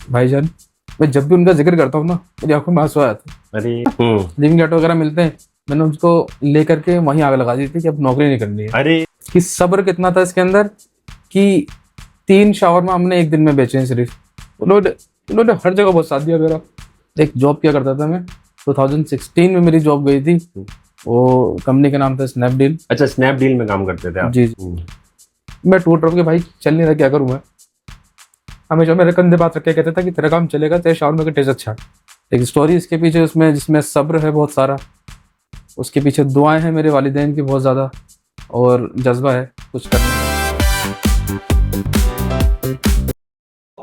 भाईजान। मैं जब भी उनका जिक्र करता हूँ ना, मेरी आंखों में आंसू आ जाते हैं। अरे लिविंग लेटर वगैरह मिलते हैं, मैंने उसको लेकर के वहीं आग लगा दी थी कि अब नौकरी नहीं करनी है। अरे कि सब्र कितना था इसके अंदर कि 3 शावरमा हमने एक दिन में बेचे हैं सिर्फ। उन्होंने उन्होंने हर जगह बहुत साथ दिया मेरा। एक जॉब किया करता था मैं, 2016 में मेरी जॉब गई थी। वो कंपनी का नाम था स्नैपडील। अच्छा, स्नैपडील में काम करते थे आप? जी जी। मैं टूट रहा हूँ कि भाई चल नहीं रहा, क्या करूँ मैं। हमेशा मेरे कंधे बात रख के कहते था कि तेरा काम चलेगा, तेरे शावरमा का टेस्ट अच्छा है। एक स्टोरी इसके पीछे उसमें जिसमें सब्र है बहुत सारा, उसके पीछे दुआएं हैं मेरे वालिदैन की बहुत ज़्यादा, और जज्बा है कुछ करने का।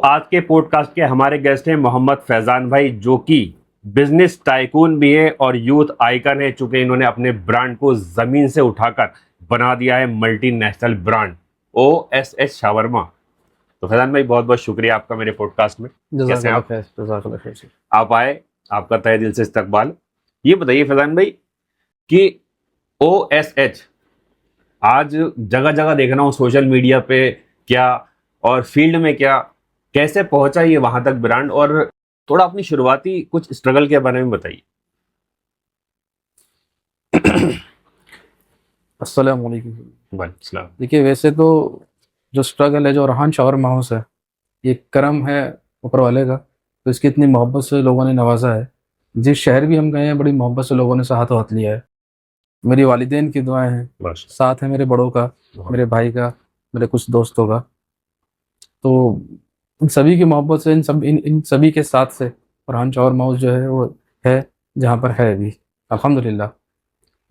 आज के पॉडकास्ट के हमारे गेस्ट हैं मोहम्मद फैजान भाई, जो कि बिजनेस टाइकून भी है और यूथ आइकन है, चूंकि इन्होंने अपने ब्रांड को जमीन से उठाकर बना दिया है मल्टीनेशनल ब्रांड OSH शावरमा। तो फैजान भाई, बहुत बहुत शुक्रिया आपका मेरे पॉडकास्ट में। कैसे हैं आप? जज़ाकल्लाह खैर। आप आए, आपका तहे दिल से इस्तकबाल। ये बताइए फैजान भाई कि OSH आज जगह जगह देख रहा हूँ सोशल मीडिया पे, क्या और फील्ड में क्या, कैसे पहुंचा ये वहां तक ब्रांड, और थोड़ा अपनी शुरुआती कुछ स्ट्रगल के बारे में बताइए। अस्सलाम वालेकुम। वालेकुम। देखिए, वैसे तो जो स्ट्रगल है, जो रहान शावरमा हाउस है, ये करम है ऊपर वाले का। तो इसकी इतनी मोहब्बत से लोगों ने नवाजा है। जिस शहर भी हम गए हैं, बड़ी मोहब्बत से लोगों ने हाथों हाथ लिया है। मेरी वालिदैन की दुआएं हैं, माशाल्लाह। साथ है मेरे बड़ों का, मेरे भाई का, मेरे कुछ दोस्तों का। तो इन सभी की मोहब्बत से, इन सभी के साथ से फरहान शावरमा हाउस जो है वो है जहाँ पर है अभी, अल्हम्दुलिल्लाह।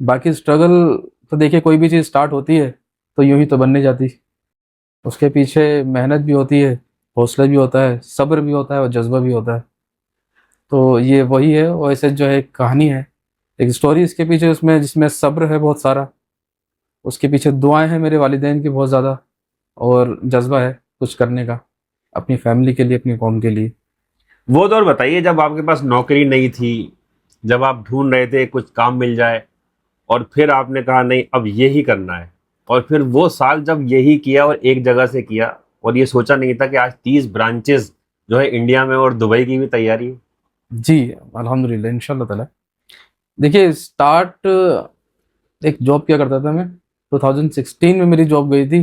बाकी स्ट्रगल तो देखिए, कोई भी चीज़ स्टार्ट होती है तो यूं ही तो बन नहीं जाती। उसके पीछे मेहनत भी होती है, हौसला भी होता है, सब्र भी होता है और जज्बा भी होता है। तो ये वही है, और ऐसे जो है एक कहानी है, एक स्टोरी इसके पीछे उसमें जिसमें सब्र है बहुत सारा, उसके पीछे दुआएं हैं मेरे वालिदैन की बहुत ज़्यादा, और जज्बा है कुछ करने का अपनी फैमिली के लिए, अपनी कौम के लिए। वो दौर बताइए जब आपके पास नौकरी नहीं थी, जब आप ढूंढ रहे थे कुछ काम मिल जाए, और फिर आपने कहा नहीं अब यही करना है, और फिर वो साल जब यही किया और एक जगह से किया, और ये सोचा नहीं था कि आज 30 ब्रांचेस जो है इंडिया में, और दुबई की भी तैयारी है। जी, अल्हम्दुलिल्लाह, इंशाल्लाह ताला। देखिए, स्टार्ट एक जॉब किया करता था मैं, 2016 में मेरी जॉब गई थी।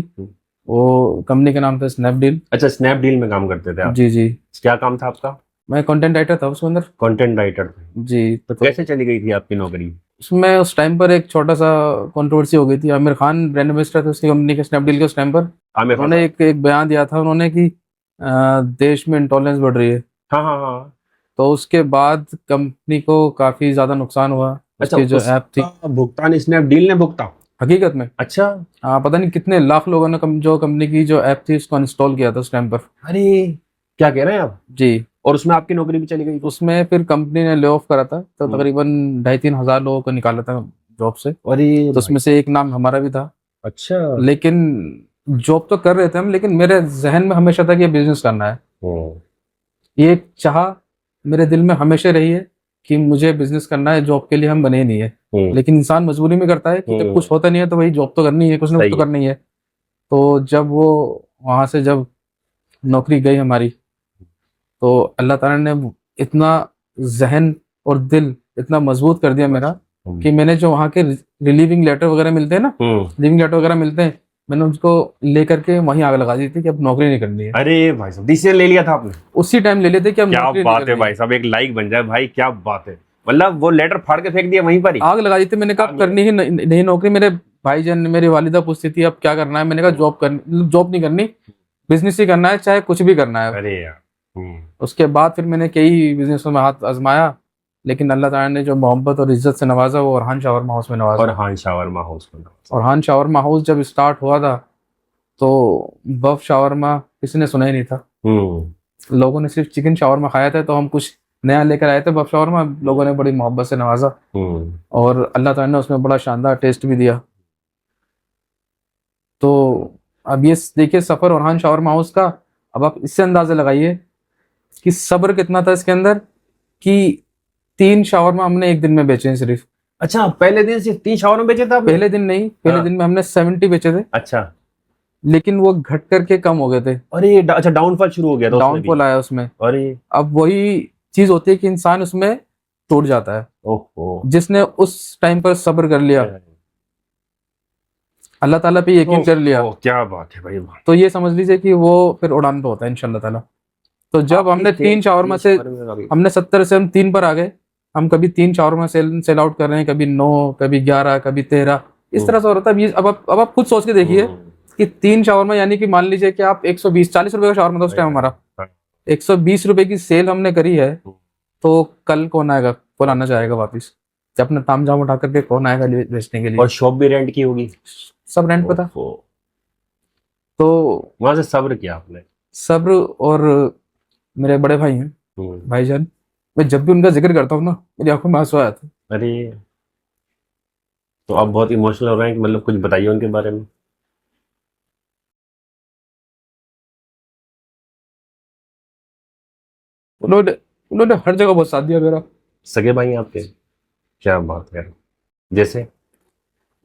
वो कंपनी का नाम था स्नैपडील। अच्छा, स्नैपडील में काम करते थे आप? जी जी। क्या काम था आपका? मैं कंटेंट राइटर था उसके अंदर। कंटेंट राइटर थे। जी। तो कैसे चली गई थी आपकी नौकरी? उसमें उस टाइम पर एक छोटा सा कंट्रोवर्सी हो गई थी। आमिर खान ब्रांड एम्बेसडर थे उसकी कंपनी के, स्नैपडील के उस टाइम पर। आमिर खान उन्होंने साहब? एक बयान दिया था उन्होंने कि देश में इंटॉलरेंस बढ़ रही है। हाँ हाँ हाँ। तो उसके बाद कंपनी को काफ़ी ज़्यादा नुकसान हुआ। अच्छा, उसकी जो ऐप थी, उसका भुगतान स्नैपडील ने भुगता? हकीकत में अच्छा। पता नहीं कितने लाख लोगों ने जो कंपनी की जो ऐप थी उसको इंस्टॉल किया था उस टाइम पर। अरे, क्या कह रहे हैं आप? जी। और उसमें आपकी नौकरी भी चली गई? उसमें फिर कंपनी ने ले ऑफ करा था, तो तकरीबन 2,500-3,000 लोगों को निकाला था जॉब से। अरे तो उसमें से एक नाम हमारा भी था। अच्छा। लेकिन जॉब तो कर रहे थे हम, लेकिन मेरे जहन में हमेशा था कि ये बिजनेस करना है। ये एक चाह मेरे दिल में हमेशा रही है कि मुझे बिजनेस करना है, जॉब के लिए हम बने नहीं है। लेकिन इंसान मजबूरी में करता है कि जब कुछ होता नहीं है तो भाई जॉब तो करनी है, कुछ ना कुछ तो करनी ही है। तो जब वो वहां से जब नौकरी गई हमारी, तो अल्लाह ताला ने इतना जहन और दिल इतना मजबूत कर दिया मेरा कि मैंने जो वहाँ के रिलीविंग लेटर वगैरह मिलते हैं ना, लिविंग लेटर वगैरह मिलते हैं, मैंने उसको लेकर के वहीं आग लगा दी थी कि अब नौकरी नहीं करनी है। अरे भाई साहब, डिसीजन ले लिया था आपने? उसी टाइम ले लेते कि अब क्या नौकरी नहीं बात है करनी भाई साहब, एक लाइक बन जाए भाई, क्या बात है। मतलब वो लेटर फाड़ के फेंक दिया वहीं पर ही? आग लगा दी थी। मैंने कहा अब करनी ही नहीं नौकरी। मेरे भाईजान, मेरी वालिदा पूछती थी अब क्या करना है। मैंने कहा जॉब नहीं करनी, बिजनेस ही करना है, चाहे कुछ भी करना है। अरे यार। उसके बाद फिर मैंने कई बिजनेसों में हाथ आजमाया, लेकिन अल्लाह ताला ने जो मोहब्बत और इज्जत से नवाजा वो रहान शावरमा हाउस में नवाजा। और हान शावरमा हाउस में? और रहान शावरमा हाउस जब स्टार्ट हुआ था तो बफ शावरमा किसी ने सुना ही नहीं था। लोगों ने सिर्फ चिकन शावरमा खाया था, तो हम कुछ नया लेकर आए थे, बफ शावरमा। लोगों ने बड़ी मोहब्बत से नवाजा, और अल्लाह ताला ने उसमें बड़ा शानदार टेस्ट भी दिया। तो अब ये देखिए सफ़र रहान शावरमा हाउस का। अब आप इससे अंदाज़ा लगाइए कि सब्र कितना था इसके अंदर कि 3 शावरमा हमने एक दिन में बेचे हैं सिर्फ। अच्छा, पहले दिन सिर्फ 3 शावरमा बेचे थे आपने? पहले दिन नहीं, पहले दिन में हमने 70 बेचे थे। अच्छा। लेकिन वो घट करके कम हो गए थे, अरे अच्छा, डाउनफॉल शुरू हो गया था उसमें भी। डाउनफॉल आया उसमें। अरे अब वही चीज होती है कि इंसान उसमें टूट जाता है। ओहो। जिसने उस टाइम पर सब्र कर लिया, अल्लाह ताला पे यकीन कर लिया, क्या बात है भाई। तो ये समझ लीजिए कि वो फिर उड़ान पे होता है इंशाल्लाह ताला। तो जब आपकी हमने तीन शावरमा से, हमने 70 से हम 3 पर आ गए। हम कभी 3 शावरमा सेल आउट कर रहे हैं, कभी 9, कभी 11, कभी 13, इस तरह से हो रहा था। अब आप खुद सोच के देखिए कि 3 शावरमा, यानी कि मान लीजिए कि आप 120, 40 रुपए का शावरमा था उस टाइम हमारा, 120 रुपए की सेल हमने करी है। तो कल कौन आएगा, कौन आना चाहेगा वापिस? जब अपना ताम झाम उठा करके कौन आएगा बेचने के लिए? और शॉप भी रेंट की होगी। सब रेंट पे था। तो वहां से सब्र किया आपने। सब्र। और मेरे बड़े भाई हैं, भाईजान, मैं जब भी उनका जिक्र करता हूँ ना, मेरी आंखों में आंसू आ जाते हैं। अरे तो आप बहुत इमोशनल हो रहे हैं कि मतलब कुछ बताइए उनके बारे में। उन्होंने उन्होंने हर जगह बहुत साथ दिया मेरा। सगे भाई हैं आपके? क्या बात है। जैसे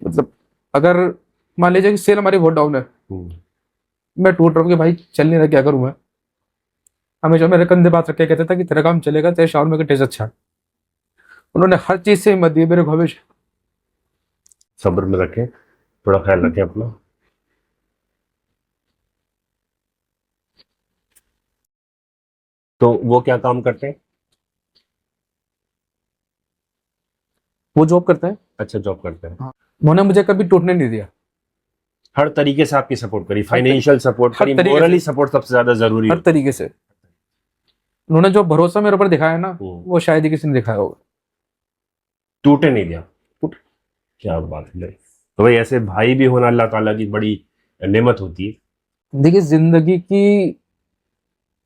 मतलब अगर मान लीजिए कि सेल हमारी बहुत डाउन है, मैं टूट रहा हूँ कि भाई चल नहीं रहा, क्या करूँ मैं? हमेशा मेरे कंधे बात रख के कहते था कि तेरा काम चलेगा, तेरे शावर में टेस्ट अच्छा है। उन्होंने हर चीज से हिम्मत दी मेरे को हमेशा। सब्र में रखें, थोड़ा ख्याल रखें अपना। तो वो क्या काम करते हैं? वो जॉब करते हैं। अच्छा, जॉब करते हैं। हाँ। उन्होंने मुझे कभी टूटने नहीं दिया। हर तरीके से आपकी सपोर्ट करी, हर फाइनेंशियल सपोर्ट हर करी, तरीके से, मोरली सपोर्ट सबसे ज्यादा जरूरी हर होता तरीके से उन्होंने जो भरोसा मेरे ऊपर दिखाया ना, है। वो शायद ही किसी ने दिखाया होगा। टूटे नहीं दिया। टूट- क्या बात है। तो भाई ऐसे भाई भी होना अल्लाह ताला की बड़ी नेमत होती है। देखिए, जिंदगी की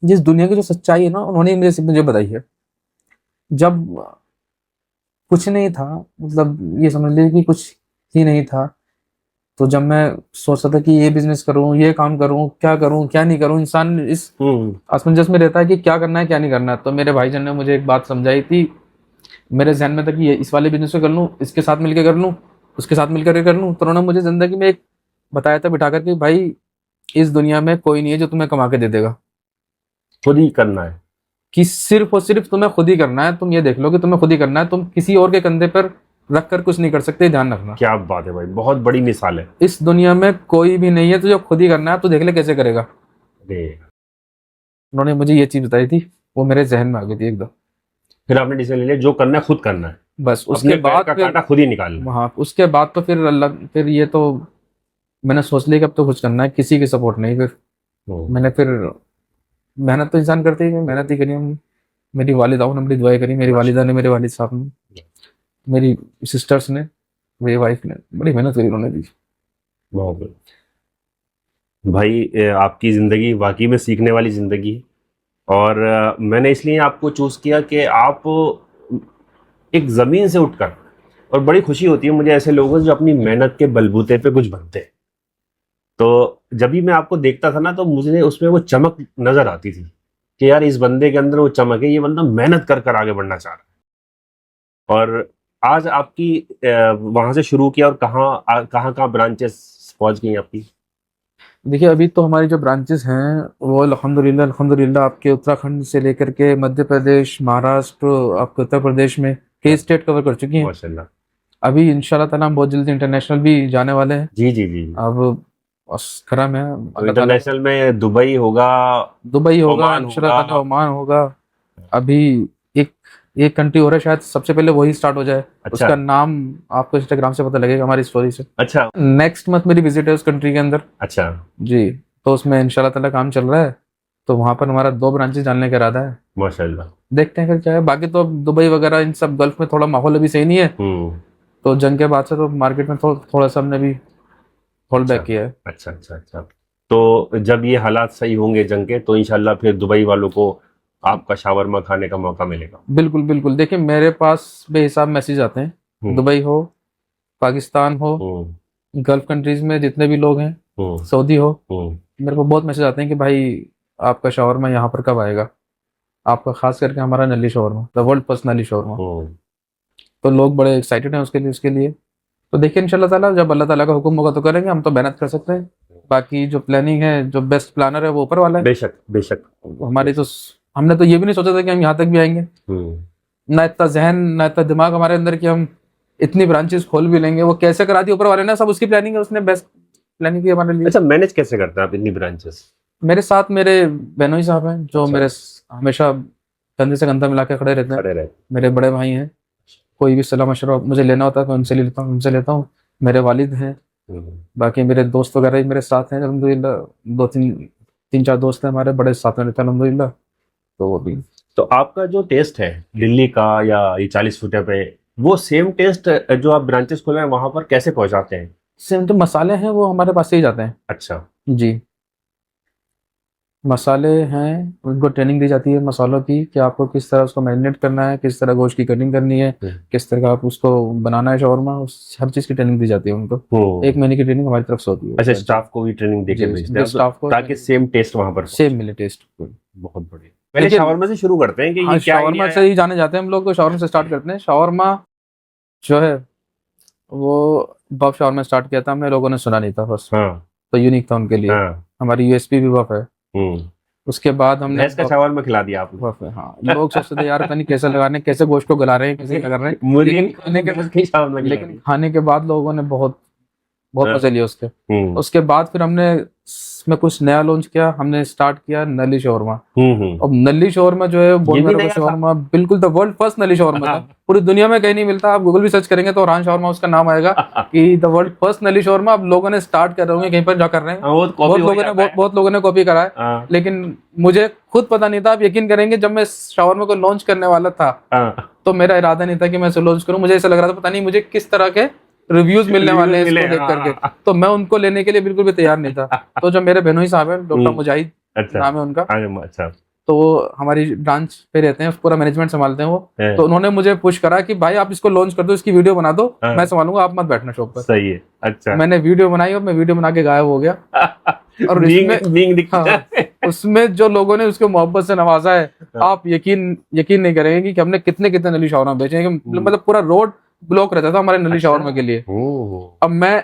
जिस दुनिया की जो सच्चाई है ना, उन्होंने मुझे बताई है। जब कुछ नहीं था, मतलब ये समझ लीजिए कि कुछ ही नहीं था, तो जब मैं सोचता था कि ये बिजनेस करूं, ये काम करूं, क्या नहीं करूं, इंसान इस असमंजस में रहता है कि क्या करना है क्या नहीं करना है। तो मेरे भाईजान ने मुझे एक बात समझाई थी। मेरे जहन में था कि ये इस वाले बिजनेस को कर लूं, इसके साथ मिलकर कर लूं, उसके साथ मिलकर कर लूं। तो उन्होंने मुझे जिंदगी में एक बताया था बिठा कर कि भाई, इस दुनिया में कोई नहीं है जो तुम्हें कमा के दे देगा, खुद ही करना है। कि सिर्फ और सिर्फ तुम्हें खुद ही करना है। तुम ये देख लो कि तुम्हें खुद ही करना है, तुम किसी और के कंधे पर रख कर कुछ नहीं कर सकते, ध्यान रखना। क्या बात है भाई, बहुत बड़ी मिसाल है। इस दुनिया में कोई भी नहीं है, तुझे खुद ही करना है, तो देख ले कैसे करेगा। अरे उन्होंने मुझे ये चीज बताई थी, वो मेरे जहन में आ गई थी एकदम। फिर आपने डिसीजन ले लिया जो करना है खुद करना है। बस अपने उसके पैर बाद का फिर, कांटा खुद ही निकालना है। हाँ, उसके बाद तो फिर अल्लाह, फिर ये तो मैंने सोच लिया कि अब तो कुछ करना है, किसी की सपोर्ट नहीं। फिर मैंने फिर मेहनत तो इंसान करते ही है, मेहनत ही करी हम। मेरी वालिदाओं ने बड़ी दुआएं करी, मेरी वालिदा ने, मेरे वालिद साहब ने, मेरी सिस्टर्स ने, मेरी वाइफ ने बड़ी मेहनत करी उन्होंने भी। बहुत बढ़िया। भाई आपकी ज़िंदगी वाकई में सीखने वाली ज़िंदगी है। और मैंने इसलिए आपको चूज़ किया कि आप एक ज़मीन से उठकर, और बड़ी खुशी होती है मुझे ऐसे लोगों से जो अपनी मेहनत के बलबूते पे कुछ बनते हैं। तो जब भी मैं आपको देखता था ना, तो मुझे उसमें वो चमक नज़र आती थी कि यार इस बंदे के अंदर वो चमक है, ये बंदा मेहनत कर कर आगे बढ़ना चाह रहा है। और आज आपकी वहाँ से शुरू किया और कहाँ कहाँ कहाँ ब्रांचेस पहुँच गई आपकी? देखिए, अभी तो हमारी जो ब्रांचेस हैं वो अल्हम्दुलिल्लाह अल्हम्दुलिल्लाह आपके उत्तराखंड से लेकर के मध्य प्रदेश, महाराष्ट्र, आपके उत्तर प्रदेश में कई स्टेट कवर कर चुकी हैं। माशाल्लाह। अभी इंशाल्लाह ताला हम बहुत जल्दी इंटरनेशनल भी जाने वाले हैं। जी जी जी। अब बस करम है तो अल्लाह ताला का। इंटरनेशनल में दुबई होगा, दुबई होगा ओमान इंशाल्लाह होगा। ताला, ओमान होगा। अभी एक एक कंट्री हो रहा है, शायद सबसे पहले वही स्टार्ट हो जाए। अच्छा। उसका नाम आपको इंस्टाग्राम से पता लगेगा, हमारी स्टोरी से। अच्छा नेक्स्ट मंथ मेरी विजिट है उस कंट्री के अंदर। अच्छा। जी। तो उसमें इंशाल्लाह ताला काम चल रहा है। तो वहां पर हमारा 2 ब्रांचेस डालने का इरादा है। माशाल्लाह। देखते हैं फिर क्या है। बाकी तो अब दुबई वगैरह इन सब गल्फ में थोड़ा माहौल अभी सही नहीं है, तो जंग के बाद से तो मार्केट में थोड़ा सा हमने भी होल्ड बैक किया है। अच्छा अच्छा अच्छा। तो जब ये हालात सही होंगे जंग के, तो इंशाल्लाह फिर दुबई वालों को आपका शावरमा खाने का मौका मिलेगा। बिल्कुल बिल्कुल। देखिए, मेरे पास बेहिसाब मैसेज आते हैं, दुबई हो, पाकिस्तान हो, गल्फ कंट्रीज में जितने भी लोग हैं, सऊदी हो, मेरे को बहुत मैसेज आते हैं कि भाई आपका शावरमा यहाँ पर कब आएगा, आपका खास करके हमारा नली शावरमा, द वर्ल्ड फर्स्ट नली शावरमा। तो लोग बड़े एक्साइटेड हैं उसके लिए। तो देखिए इंशाल्लाह ताला, जब अल्लाह ताला का हुक्म होगा तो करेंगे। हम तो मेहनत कर सकते हैं, बाकी जो प्लानिंग है, जो बेस्ट प्लानर है वो ऊपर वाला है। बेशक बेशक। हमारी तो हमने तो ये भी नहीं सोचा था कि हम यहाँ तक भी आएंगे। ना इतना जहन, ना इतना दिमाग हमारे अंदर कि हम इतनी ब्रांचेस खोल भी लेंगे। वो कैसे करा दी ऊपर वाले ने, सब उसकी प्लानिंग है, उसने बेस्ट प्लानिंग की हमारे लिए। अच्छा, मैनेज कैसे करते हैं आप इतनी ब्रांचेस? मेरे साथ मेरे बहनोई साहब हैं जो अच्छा। मेरे हमेशा कंधे से कंधा मिला के खड़े रहते हैं। खड़े रहे। मेरे बड़े भाई हैं, कोई भी सलाह मशवरा मुझे लेना होता है तो उनसे लेता हूँ। मेरे वालिद हैं, बाकी मेरे दोस्त वगैरह भी मेरे साथ हैं अल्हम्दुलिल्लाह। दो तीन चार दोस्त हैं हमारे, बड़े साथ में रहते हैं अल्हम्दुलिल्लाह। तो वो भी। तो आपका जो टेस्ट है दिल्ली का या ये 40 फुटे पे, वो सेम टेस्ट जो आप ब्रांचेस खोले हैं वहां पर कैसे पहुंचाते हैं? सेम जो मसाले हैं वो हमारे पास से ही जाते हैं। अच्छा। जी, मसाले हैं, उनको ट्रेनिंग दी जाती है मसालों की कि आपको किस तरह उसको मैरिनेट करना है, किस तरह गोश्त की कटिंग करनी है, किस तरह का आप उसको बनाना है शॉर्मा, उस हर चीज़ की ट्रेनिंग दी जाती है उनको। 1 महीने की ट्रेनिंग हमारी तरफ से होती है। अच्छा, स्टाफ को भी ट्रेनिंग देके जी, भेजते हैं स्टाफ को ताकि सेम टेस्ट वहां पर सेम मिले टेस्ट। बहुत बढ़िया। पहले देखिए, शावरमा से शुरू करते हैं कि हाँ, ये क्या शावरमा से ही जाने जाते हैं हम लोग, तो शावरमा से स्टार्ट करते हैं। शावरमा जो है वो बफ शावरमा स्टार्ट किया था हमने, लोगों ने सुना नहीं था बस। हाँ। तो यूनिक था उनके लिए। हाँ। हमारी यूएसपी भी बफ है। उसके बाद हमने भैंस का शावरमा खिला दिया आपने। बफ है, हाँ। लोग सोचते थे यार पता नहीं कैसे लगा रहे हैं, कैसे गोश्त को गला रहे हैं, कैसे क्या कर रहे हैं। मुर्गी लेकिन खाने के बाद लोगों ने बहुत हाँ। मजे लिए उसके। उसके बाद फिर हमने इसमें कुछ नया लॉन्च किया, हमने स्टार्ट किया नली शौरमा। अब नली शौरमा जो है बोन मैरो शौरमा, बिल्कुल द वर्ल्ड फर्स्ट नली शौरमा था। पूरी दुनिया में कहीं नहीं मिलता। आप गूगल भी सर्च करेंगे तो रान शौरमा उसका नाम आएगा कि द वर्ल्ड फर्स्ट नली शौरमा। अब लोगों ने स्टार्ट कर रहे होंगे कहीं पर जा कर रहे हैं, बहुत लोगों ने कॉपी करा है, लेकिन मुझे खुद पता नहीं था। आप यकीन करेंगे जब मैं शौरमा को लॉन्च करने वाला था तो मेरा इरादा नहीं था कि मैं इसे लॉन्च करूं। मुझे ऐसा लग रहा था पता नहीं मुझे किस तरह के रिव्यूज मिलने वाले हैं इसको देख करके, तो मैं उनको लेने के लिए बिल्कुल भी तैयार नहीं था। तो जो मेरे बहनोई साहब हैं, डॉक्टर मुजाहिद नाम है उनका, अच्छा, तो वो हमारी ब्रांच पे रहते हैं, पूरा मैनेजमेंट संभालते हैं वो। तो उन्होंने मुझे पुश करा कि भाई आप इसको लॉन्च कर दो, इसकी वीडियो बना दो, मैं संभालूंगा, आप मत बैठना शॉप पर। सही है। अच्छा, मैंने वीडियो बनाई और मैं वीडियो बना के गायब हो गया। और उसमें जो लोगों ने उसको मोहब्बत से नवाजा है, आप यकीन नहीं करेंगे कि हमने कितने नली शौरमा बेचे। मतलब पूरा रोड ब्लॉक रहता था हमारे नली शौरमा के लिए। अब मैं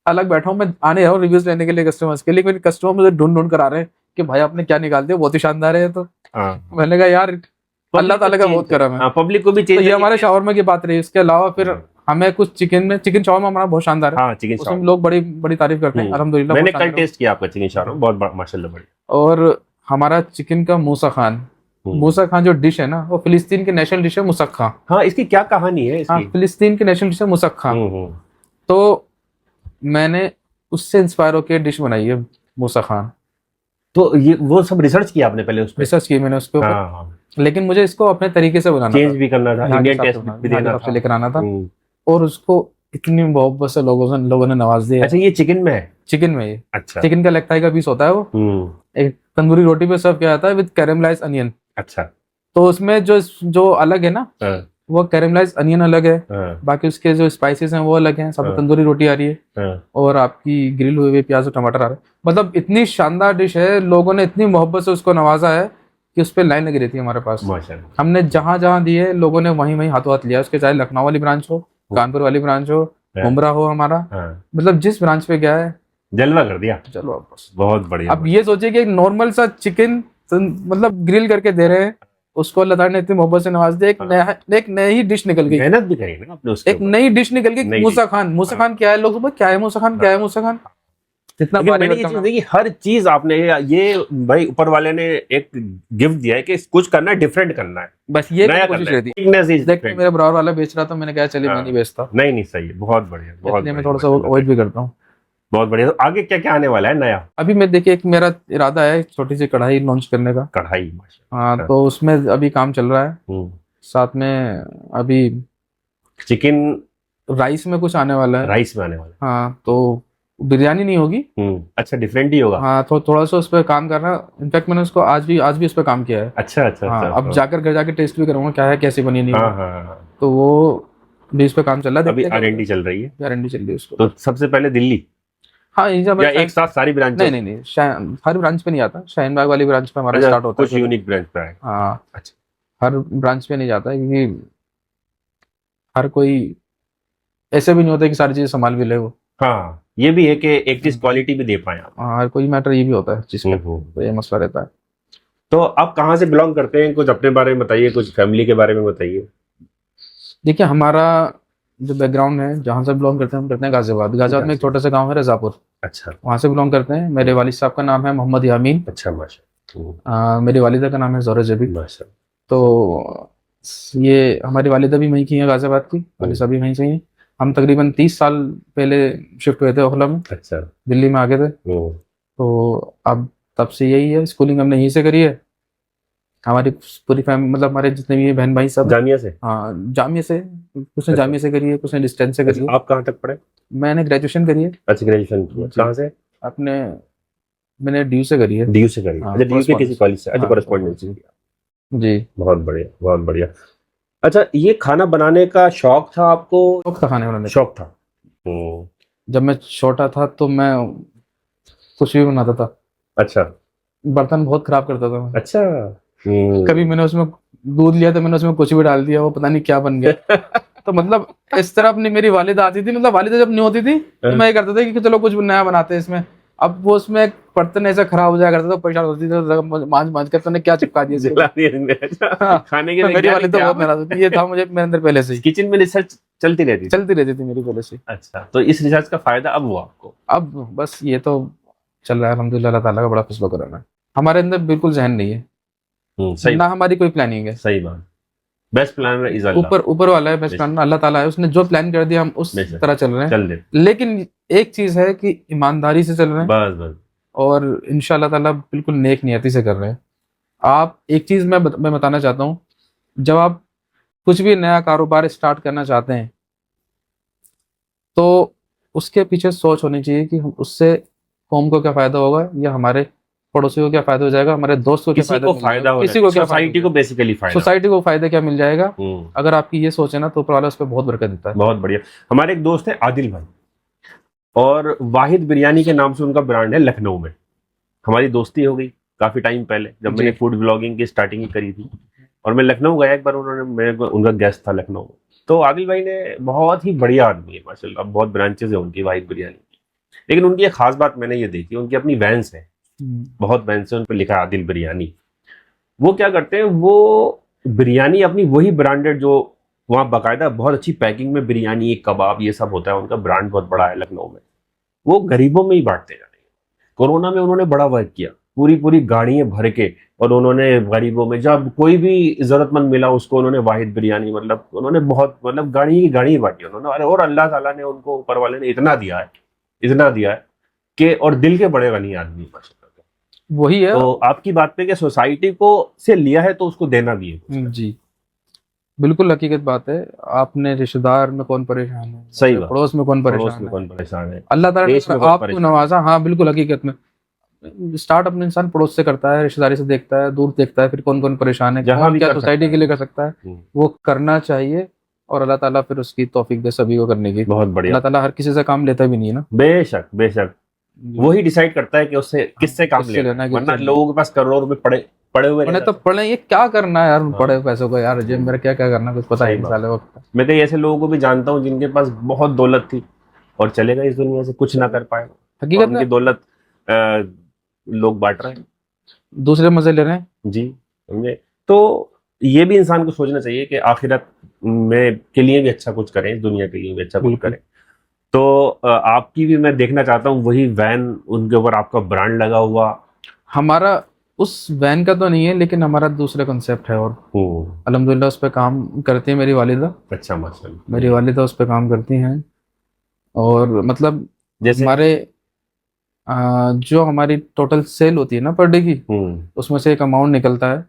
अलग बैठा हूँ, मैं आने रहा हूँ रिव्यूज लेने के लिए कस्टमर्स के लिए, लेकिन कस्टमर मुझे ढूंढ कर आ रहे हैं कि भाई आपने क्या निकाल दिया, बहुत ही शानदार है। तो मैंने कहा यार अल्लाह ताला का बहुत करम है, पब्लिक को भी चाहिए। तो ये हमारे शौरमा की बात रही। इसके अलावा फिर हमें कुछ चिकन शौरमा हमारा बहुत शानदार है। उसमें लोग बड़ी तारीफ करते हैं अल्हम्दुलिल्लाह। मैंने कल टेस्ट किया आपका चिकन शौरमा, बहुत माशाल्लाह बढ़िया। और हमारा चिकन का मूसा खान जो डिश है ना, वो फिलिस्तीन की नेशनल डिश है मुसक्खा। हाँ, इसकी क्या कहानी है इसकी? हाँ, फिलिस्तीन की नेशनल डिश है मुसक्खा। तो मैंने उससे इंस्पायर होकर डिश बनाई है मूसा खान। तो ये वो सब रिसर्च किया आपने पहले? उस पर रिसर्च की मैंने उसके ऊपर, लेकिन मुझे इसको अपने तरीके से बनाना, चेंज भी करना था, इंडियन टेस्ट भी देना था, लेकर आना था। और उसको इतनी मोहब्बत से लोगों ने नवाज दिया। अच्छा, ये चिकन में है? चिकन में ये। अच्छा, चिकन का लेग थाई का पीस होता है वो, एक तंदूरी रोटी पे सर्व किया जाता है विद कैरेमलाइज्ड अनियन। अच्छा, तो उसमें जो अलग है ना, वो कैरेमलाइज्ड अनियन अलग है, बाकी उसके जो स्पाइसेस हैं वो अलग हैं। सब तंदूरी रोटी आ रही है और आपकी ग्रिल हुए हुए प्याज और टमाटर आ रहे हैं। मतलब इतनी शानदार डिश है, लोगों ने इतनी मोहब्बत से उसको नवाजा है कि उस पर लाइन लगी रहती है हमारे पास। हमने जहां दिए लोगों ने वहीं हाथों हाथ लिया उसके, चाहे लखनऊ वाली ब्रांच हो, कानपुर वाली ब्रांच हो, मुमरा हो हमारा, मतलब जिस ब्रांच पे गया है जलवा कर दिया। चलो बस, बहुत बढ़िया। अब ये सोचिए कि एक नॉर्मल सा चिकन मतलब ग्रिल करके दे रहे हैं, उसको अल्लाह ताला ने इतनी मोहब्बत से नवाज दिया, एक नई डिश निकल गई। मेहनत भी करी ना आपने उसके, एक नई डिश निकल गई। मूसा खान क्या है, लोग क्या है मूसा खान। इतना मैंने ये चीज देखी, हर चीज आपने ये भाई ऊपर वाले ने एक गिफ्ट दिया है कि कुछ करना है, डिफरेंट करना है, बस ये कोशिश रहती है। देख मेरा बराबर वाला बेच रहा था, मैंने कहा चलिए मैं नहीं बेचता। नहीं सही है, बहुत बढ़िया, बहुत मैं थोड़ा सा अवॉइड भी करता हूँ। बहुत बढ़िया। तो आगे क्या क्या आने वाला है नया? अभी मैं देखिए, एक मेरा इरादा है छोटी सी कढ़ाई लॉन्च करने का। कढ़ाई? हाँ, तो उसमें अभी काम चल रहा है। साथ में अभी चिकन राइस में कुछ आने वाला है। राइस में आने वाला है, हाँ। तो बिरयानी नहीं होगी। अच्छा, डिफरेंट ही होगा। हाँ, तो थोड़ा सा उस पर काम कर रहा है। इनफैक्ट मैंने उसको आज भी उस पर काम किया है। अच्छा। हाँ, अब जाकर घर जाके टेस्ट भी करूंगा क्या है, कैसी बनी नहीं। तो वो भी इस पे काम चल रहा है, अभी R&D चल रही है। R&D चल रही है उसको। तो सबसे पहले दिल्ली? हाँ, या एक साथ सारी ब्रांच? नहीं, हर ब्रांच पे नहीं आता। शाहीन बाग वाली ब्रांच पे हमारा स्टार्ट होता है, कुछ यूनिक ब्रांच पे है। हाँ, अच्छा, हर ब्रांच पे नहीं जाता है क्योंकि हर कोई ऐसे भी नहीं होता कि सारी चीजें संभाल भी ले वो। हाँ, ये भी है कि एक चीज क्वालिटी भी दे पाए आप। और कोई मैटर ये भी होता है जिसका, तो ये मसला रहता है। तो आप कहाँ से बिलोंग करते हैं, कुछ अपने बारे में बताइए, कुछ फैमिली के बारे में बताइए। देखिए हमारा जो बैकग्राउंड है, जहाँ से बिलोंग करते हैं, हम करते हैं गाजियाबाद। गाजियाबाद में एक छोटा सा गांव है रजापुर, अच्छा वहाँ से बिलोंग करते हैं। मेरे वालिद साहब का नाम है मोहम्मद यामीन। अच्छा, माशा मेरी वालिदा का नाम है जोहरा जबी। माशा। तो ये हमारी वालिदा भी वहीं की है, गाजियाबाद की। वालिद साहब भी वहीं से ही हैं। हम तकरीबन 30 साल पहले शिफ्ट हुए थे ओखला में, अच्छा। दिल्ली में आ गए थे। तो अब तब से यही है, स्कूलिंग हमने यहीं से करी है। हमारी पूरी फैमिली, मतलब हमारे जितने भी बहन भाई सब, जामिया से? हाँ जामिया से। कुछ ने अच्छा। जामिया से करी है, कुछ ने डिस्टेंस से करी है। आप कहाँ तक पढ़े? मैंने ग्रेजुएशन करी है अच्छा, ग्रेजुएशन किया जी। कहाँ से? अपने मैंने ड्यू से करी है। डीयू से करी? हाँ, अच्छा, डीयू के किसी correspondence। कॉलेज से? अच्छा, हाँ, कॉरेस्पॉन्डेंस से किया। जी। बहुत बढ़िया, बहुत बढ़िया। अच्छा, ये खाना बनाने का शौक था आपको? शौक था खाने बनाने का। शौक था। जब मैं छोटा था तो मैं कुछ भी बनाता था। अच्छा बर्तन बहुत खराब करता था मैं। अच्छा। कभी मैंने उसमें दूध लिया तो मैंने उसमें कुछ भी डाल दिया, वो पता नहीं क्या बन गया। तो मतलब इस तरह अपनी मेरी वालिदा आती थी, मतलब वालिदा जब नहीं होती थी तो मैं ये करता था कि चलो कुछ नया बनाते हैं इसमें। अब वो उसमें बर्तन ऐसा खराब हो जाया करता था, परेशान होती थी, मांझ मांझ कर तूने क्या चिपका दिया इसको। जला दिया तुमने? अच्छा, हाँ, खाने के तो मेरी वैज्ञानिक वालिदा थे बहुत आप? नाराज होती, ये था मुझे मेरे अंदर पहले से ही, किचन में रिसर्च चलती रहती थी? चलती रहती थी मेरी पहले से। अच्छा, तो इस रिसर्च का फायदा अब हुआ आपको? अब बस ये तो चल रहा है अल्हम्दुलिल्लाह, अल्लाह ताला का बड़ा फजल करम है। हमारे अंदर बिल्कुल जहन नहीं है, सही ना हमारी कोई प्लानिंग है। सही बात। बेस्ट प्लानर इज अल्लाह। ऊपर ऊपर वाला है बेस्ट प्लान, अल्लाह ताला है, उसने जो प्लान कर दिया हम उस बेशक। तरह चल रहे हैं। चल दे। लेकिन एक चीज है कि ईमानदारी से चल रहे हैं, बस बस। और इंशाल्लाह ताला बिल्कुल नेक नियति से कर रहे हैं। आप एक चीज मैं बताना चाहता हूँ, जब आप कुछ भी नया कारोबार स्टार्ट करना चाहते हैं तो उसके पीछे सोच होनी चाहिए कि उससे कौम को क्या फायदा होगा, या हमारे पड़ोसी को क्या फायदा हो जाएगा, हमारे दोस्त को क्या किसी को फायदा हो, किसी को क्या सोसाइटी को बेसिकली फायदा, सोसाइटी को फायदा क्या मिल जाएगा। हम्म। अगर आपकी ये सोच है ना तो ऊपर वाला उस पर बहुत बरकत देता है। बहुत बढ़िया। हमारे एक दोस्त है आदिल भाई, और वाहिद बिरयानी के नाम से उनका ब्रांड है लखनऊ में। हमारी दोस्ती हो गई काफी टाइम पहले, जब मैंने फूड ब्लॉगिंग की स्टार्टिंग ही करी थी, और मैं लखनऊ गया एक बार, उनका गेस्ट था लखनऊ में। तो आदिल भाई ने, बहुत ही बढ़िया आदमी है माशाल्लाह, बहुत ब्रांचेस है उनकी वाहिद बिरयानी की। लेकिन उनकी एक खास बात मैंने ये देखी, उनकी अपनी वैन्स है, बहुत वैन्स है, उन पर लिखा है आदिल बिरयानी। वो क्या करते हैं, वो बिरयानी अपनी वही ब्रांडेड, जो वहाँ बाकायदा बहुत अच्छी पैकिंग में बिरयानी, कबाब, ये सब होता है, उनका ब्रांड बहुत बड़ा है लखनऊ में, वो गरीबों में ही बांटते जा रहे हैं। कोरोना में उन्होंने बड़ा वर्क किया, पूरी पूरी गाड़ियां भर के, और उन्होंने गरीबों में, जब कोई भी जरूरतमंद मिला उसको उन्होंने वाहिद बिरयानी, मतलब उन्होंने बहुत, मतलब गाड़ी की गाड़ी बांटी उन्होंने। अरे, और अल्लाह ताला ने उनको, ऊपर वाले ने इतना दिया है, इतना दिया है कि, और दिल के बड़े गनी आदमी माशाल्लाह। वही है। तो आपकी बात पे कि सोसाइटी को से लिया है तो उसको देना भी है। जी, बिल्कुल हकीकत बात है। आपने रिश्तेदार में कौन परेशान है, सही बात। पड़ोस में कौन पड़ोस परेशान में है, कौन परेशान है, अल्लाह ताला देश ने में कौन आपको परेशान नवाजा। हाँ बिल्कुल हकीकत में, स्टार्ट अपने इंसान पड़ोस से करता है, रिश्तेदारी से देखता है, दूर देखता है, फिर कौन कौन परेशान है, जहां कौन भी क्या कर सोसाइटी सकता के लिए कर सकता है, है। वो करना चाहिए। और अल्लाह ताला फिर उसकी तौफीक दे सभी को करने की। बहुत बढ़िया। अल्लाह ताला हर किसी से काम लेता भी नहीं है ना, बेशक बेशक, वही डिसाइड करता है कि उससे किससे काम किससे लेना है, किससे वरना नहीं। लोगों के पास करोड़ों रुपए पड़े पड़े हुए मैंने रह तो जाते पढ़े, ये क्या करना है यार उन हाँ। पढ़े पैसों को, यार जेब मेरा क्या क्या करना, कुछ पता ही सही नहीं बात। साले को। हैं। मैं कई ऐसे लोगों को भी जानता हूँ जिनके पास बहुत दौलत थी और चले गए इस दुनिया से, कुछ ना कर पाए, और हकीकत उनकी में दौलत लोग बांट रहे हैं। दूसरे मजे ले रहे हैं। जी, समझे? तो ये भी इंसान को सोचना चाहिए कि आखिरत में के लिए भी अच्छा कुछ करें, इस दुनिया के लिए भी अच्छा कुछ बिल्कुल। करें। तो आपकी भी मैं देखना चाहता हूँ वही वैन, उनके ऊपर आपका ब्रांड लगा हुआ। हमारा उस वैन का तो नहीं है, लेकिन हमारा दूसरा कंसेप्ट है, और अल्हम्दुलिल्लाह उस पर काम करती है मेरी वालिदा। अच्छा, माशाल्लाह। मेरी वालिदा उस पर काम करती हैं, और मतलब जैसे हमारे जो हमारी टोटल सेल होती है ना पर डे की, उसमें से एक अमाउंट निकलता है।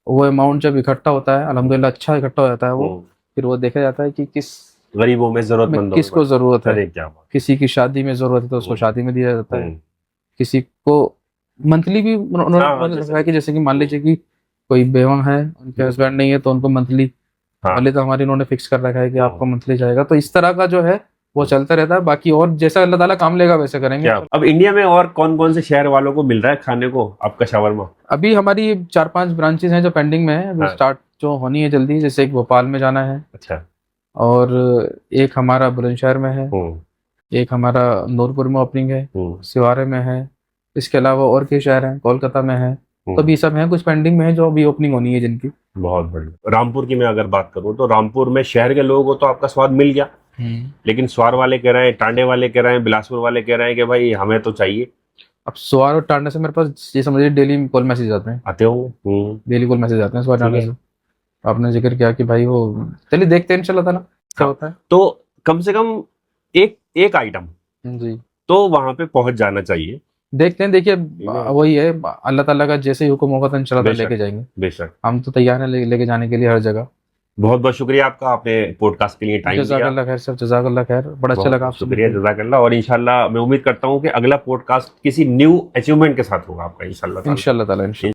वो अमाउंट जब इकट्ठा होता है अल्हम्दुलिल्लाह, अच्छा इकट्ठा हो जाता है वो, फिर वो देखा जाता है कि किस गरीबों में, जरूरतमंदों किसको जरूरत है। अरे क्या बात। किसी की शादी में जरूरत है तो उसको शादी में दिया जाता है। हम्म। किसी को मंथली भी हाँ, उन्होंने रखा है कि जैसे कि मान लीजिए कि कोई बेवा है, उनके हस्बैंड नहीं है, तो उनको मंथली हाँ। वाले तो हमारी उन्होंने फिक्स कर रखा है कि आपको मंथली जाएगा। तो इस तरह का जो है वो चलता रहता है। बाकी और जैसा अल्लाह ताला काम लेगा वैसे करेंगे। क्या अब इंडिया में और कौन कौन से शहर वालों को मिल रहा है खाने को आपका शावरमा? अभी हमारी 4-5 ब्रांचेस हैं जो पेंडिंग में है, अभी हाँ। स्टार्ट जो होनी है जल्दी। जैसे एक भोपाल में जाना है, अच्छा। और एक हमारा बुलंदशहर में है, एक हमारा नूरपुर में ओपनिंग है, हम्म, सिवारे में है, इसके अलावा और कई शहर हैं, कोलकाता में है। हम्म। तो अभी सब हैं, कुछ पेंडिंग में है जो अभी ओपनिंग होनी है जिनकी। बहुत बढ़िया। रामपुर की मैं अगर बात करूं तो रामपुर में शहर के लोगों को तो आपका स्वाद मिल गया, लेकिन स्वार वाले कह रहे हैं, टांडे वाले कह रहे हैं, बिलासपुर वाले कह रहे हैं कि भाई हमें तो चाहिए। अब स्वार और टांडा से मेरे पास ये समझिए डेली कॉल मैसेज आते हैं, आते हो। डेली कॉल मैसेज आते हैं स्वार ठीक टांडा है। से। आपने जिक्र किया कि भाई वो, चलिए देखते हैं इंशाल्लाह ताला क्या हाँ। होता है। तो कम से कम एक एक आइटम जी, तो वहां पे पहुंच जाना चाहिए। देखते हैं। देखिए है। वही है, अल्लाह ताला का जैसे ही हुक्म होगा तो इंशाल्लाह ताला बेशक। लेके जाएंगे। बेशक। हम तो तैयार हैं लेके जाने के लिए हर जगह। बहुत बहुत शुक्रिया आपका, आपने पॉडकास्ट के लिए टाइम दिया। जज़ाकल्लाह खैर सर, जज़ाकल्लाह खैर, बड़ा अच्छा बहुत लगा आपसे शुक्रिया, मिलकर। जज़ाकल्लाह। और इंशाल्लाह मैं उम्मीद करता हूँ कि अगला पॉडकास्ट किसी न्यू अचीवमेंट के साथ होगा आपका, इंशाल्लाह ताला। इंशाल्लाह ताला, इंशाल्लाह।